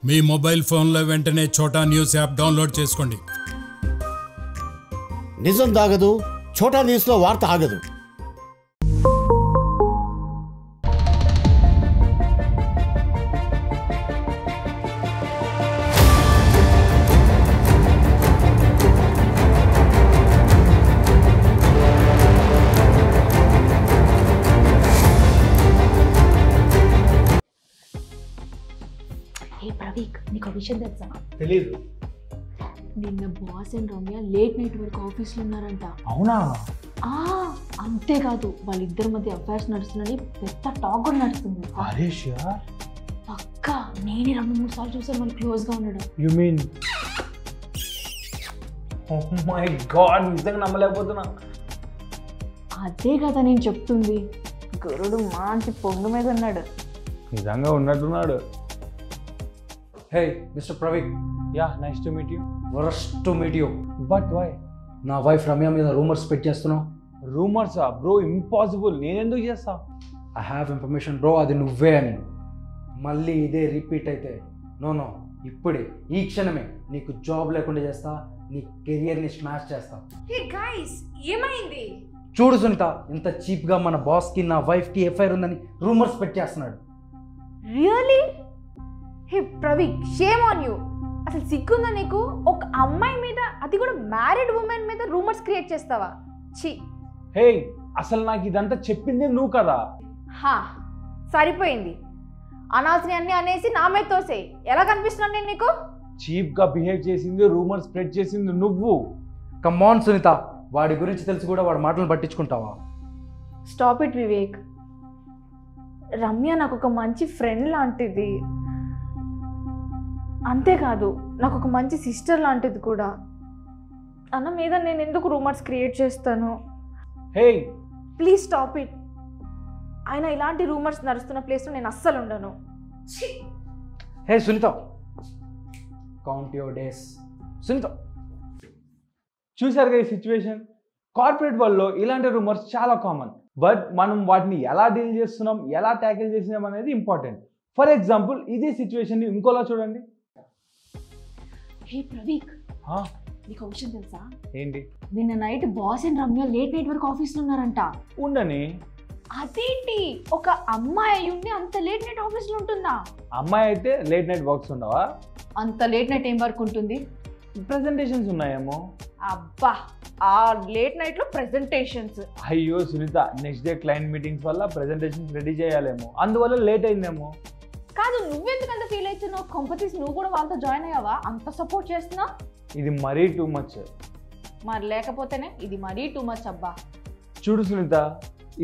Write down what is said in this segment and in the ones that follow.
మీ mobile ఫోన్లో వెంటనే Chota news app download చేసుకోండి. నిజం దాగదు, ఛోటా న్యూస్లో వార్త ఆగదు. ప్రవీక్, నీకు విషయం తెలుసా? తెలీదు. నిన్న boss and Ramya late night వరకు ఆఫీస్లో ఉన్నారంట. అవునా? అంతేకాదు, వాళ్ళిద్దరి మధ్య అఫైర్స్ నడుస్తుందని పెద్ద టాక్ కూడా నడుస్తుంది. పక్కా నేనే 2-3 సార్లు చూసాను వాళ్ళు క్లోజ్గా ఉండడం. You mean? Oh my God, నిజంగా నమ్మలేకపోతున్నా. అదే కదా నేను చెప్తుంది. గురుడు మంచి పొంగు మీద ఉన్నాడు. నిజంగా ఉన్నట్టున్నాడు. Hey, Mr. Pravik. Yeah, nice to meet you. Worst to meet you. But why? నా వైఫ్ రమ్య మీద రూమర్స్ స్ప్రెడ్ చేస్తున్నావు. రూమర్సా బ్రో? ఇంపాసిబుల్. నేనెందుకు చేస్తా? ఐ హ్యావ్ ఇన్ఫర్మేషన్ బ్రో, అది నువ్వే అని. మళ్ళీ ఇదే రిపీట్ అయితే నో ఇప్పుడే ఈ క్షణమే నీకు జాబ్ లేకుండా చేస్తా, నీ కెరియర్ని స్మాష్ చేస్తా. హే గైస్, ఏమైంది? చూడు సునీత, ఇంత చీప్గా మన బాస్కి నా వైఫ్కి ఎఫ్ఐఆర్ ఉందని రూమర్స్ స్ప్రెడ్ చేస్తున్నాడు. Really? Hey Praveek, shame on you. అసలు సిగ్గుందా నీకు? ఒక అమ్మాయి మీద, అది కూడా మ్యారీడ్ ఉమెన్ మీద రూమర్స్ క్రియేట్ చేస్తావా? ఛీ. హే, అసలు నాకు ఇదంతా చెప్పింది నువ్వు కదా. సరిపోయింది. అనాల్సిన అన్ని అనేసి నా మీద తోసే. ఎలా కనిపిస్తున్నాను నేను నీకు? చీప్గా బిహేవ్ చేసింది, రూమర్ స్ప్రెడ్ చేసింది నువ్వు. కమాన్ సునీత, వాడి గురించి తెలిసి కూడా వాడి మాటలు పట్టించుకుంటావా? Stop it Vivek. రమ్య నాకు ఒక మంచి ఫ్రెండ్ లాంటిది. అంతేకాదు, నాకు ఒక మంచి సిస్టర్ లాంటిది కూడా. అన్న మీద నేను ఎందుకు రూమర్స్ క్రియేట్ చేస్తాను? Hey please stop it. ఆయన ఇలాంటి రూమర్స్ నడుస్తున్న ప్లేస్లో నేను అస్సలు ఉండను. Hey Sunitha, count your days. Sunitha, చూసారుగా ఈ సిచ్యువేషన్? కార్పొరేట్ వరల్డ్లో ఇలాంటి రూమర్స్ చాలా కామన్. బట్ మనం వాటిని ఎలా డీల్ చేస్తున్నాం, ఎలా ట్యాకిల్ చేసినాం అనేది ఇంపార్టెంట్. ఫర్ ఎగ్జాంపుల్, ఇదే సిచ్యువేషన్ని ఇంకోలా చూడండి. హే ప్రవీక్, నీకు విషయం తెలుసా? ఏంటి? నిన్న night boss and Ramya late night వరకు ఆఫీస్లో ఉన్నారంట. ఉండని. అదేంటి, ఒక అమ్మాయి అయ్యుండి అంత లేట్ నైట్ ఆఫీస్లో ఉంటుందా? అమ్మాయి అయితే లేట్ నైట్ వర్క్స్ ఉండవా? అంత లేట్ నైట్ ఏం వర్క్ ఉంటుంది? ప్రెజెంటేషన్స్ ఉన్నాయేమో. అబ్బా, ఆ లేట్ నైట్లో ప్రెజెంటేషన్స్? అయ్యో Sunitha, next day client meetings వల్ల ప్రెజెంటేషన్స్ రెడీ చేయాలేమో, అందువల్ల లేట్ అయిందేమో. కాదు, నువ్వెందుకు అంత ఫీల్ అవుతున్నావు? కంపెనీస్ నువ్వు కూడా వాళ్ళతో జాయిన్ అయ్యావా? అంత సపోర్ట్ చేస్తున్నావు? ఇది మరీ టూ మచ్. మరి లేకపోతేనే ఇది మరీ టూ మచ్. అబ్బా చూడు సునీత,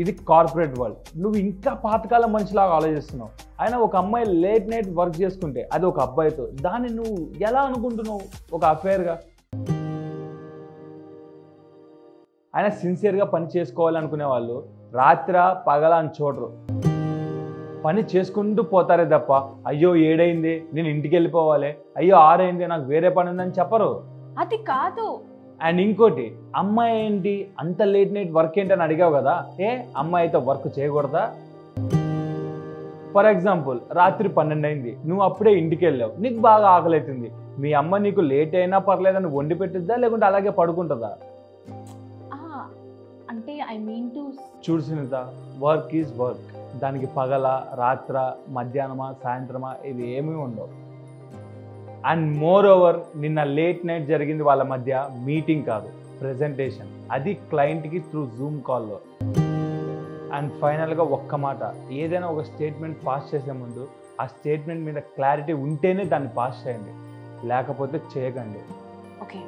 ఇది కార్పొరేట్ వరల్డ్. నువ్వు ఇంకా పాతకాలం మనిషిలాగా ఆలోచిస్తున్నావు. అయినా ఒక అమ్మాయి లేట్ నైట్ వర్క్ చేసుకుంటే అది ఒక అబ్బాయితో, దాన్ని నువ్వు ఎలా అనుకుంటున్నావు? ఒక అఫేర్గా. అయినా సిన్సియర్గా పని చేసుకోవాలనుకునే వాళ్ళు రాత్ర పగల అని చూడరు, పని చేసుకుంటూ పోతారే తప్ప అయ్యో 7 అయింది నేను ఇంటికి వెళ్ళిపోవాలి, అయ్యో 6 అయింది నాకు వేరే పని ఉందని చెప్పరు. అది కాదు. అండ్ ఇంకోటి, అమ్మాయి ఏంటి అంత లేట్ నైట్ వర్క్ ఏంటని అడిగావు కదా, అమ్మాయి అయితే వర్క్ చేయకూడదా? ఫర్ ఎగ్జాంపుల్, రాత్రి 12 అయింది, నువ్వు అప్పుడే ఇంటికి వెళ్ళావు, నీకు బాగా ఆకలి అవుతుంది. మీ అమ్మ నీకు లేట్ అయినా పర్లేదని వండి పెట్టిద్దా, లేకుంటే అలాగే పడుకుంటుందా? అంటే ఐ మీన్ టు. చూడు సునీత, వర్క్ ఈజ్ వర్క్. దానికి పగల, రాత్ర, మధ్యాహ్నమా, సాయంత్రమా ఇవి ఏమీ ఉండవు. అండ్ మోర్ ఓవర్, నిన్న లేట్ నైట్ జరిగింది వాళ్ళ మధ్య మీటింగ్ కాదు, ప్రెజెంటేషన్. అది క్లయింట్కి త్రూ జూమ్ కాల్లో. అండ్ ఫైనల్గా ఒక్క మాట, ఏదైనా ఒక స్టేట్మెంట్ పాస్ చేసే ముందు ఆ స్టేట్మెంట్ మీద క్లారిటీ ఉంటేనే దాన్ని పాస్ చేయండి, లేకపోతే చేయకండి. ఓకే.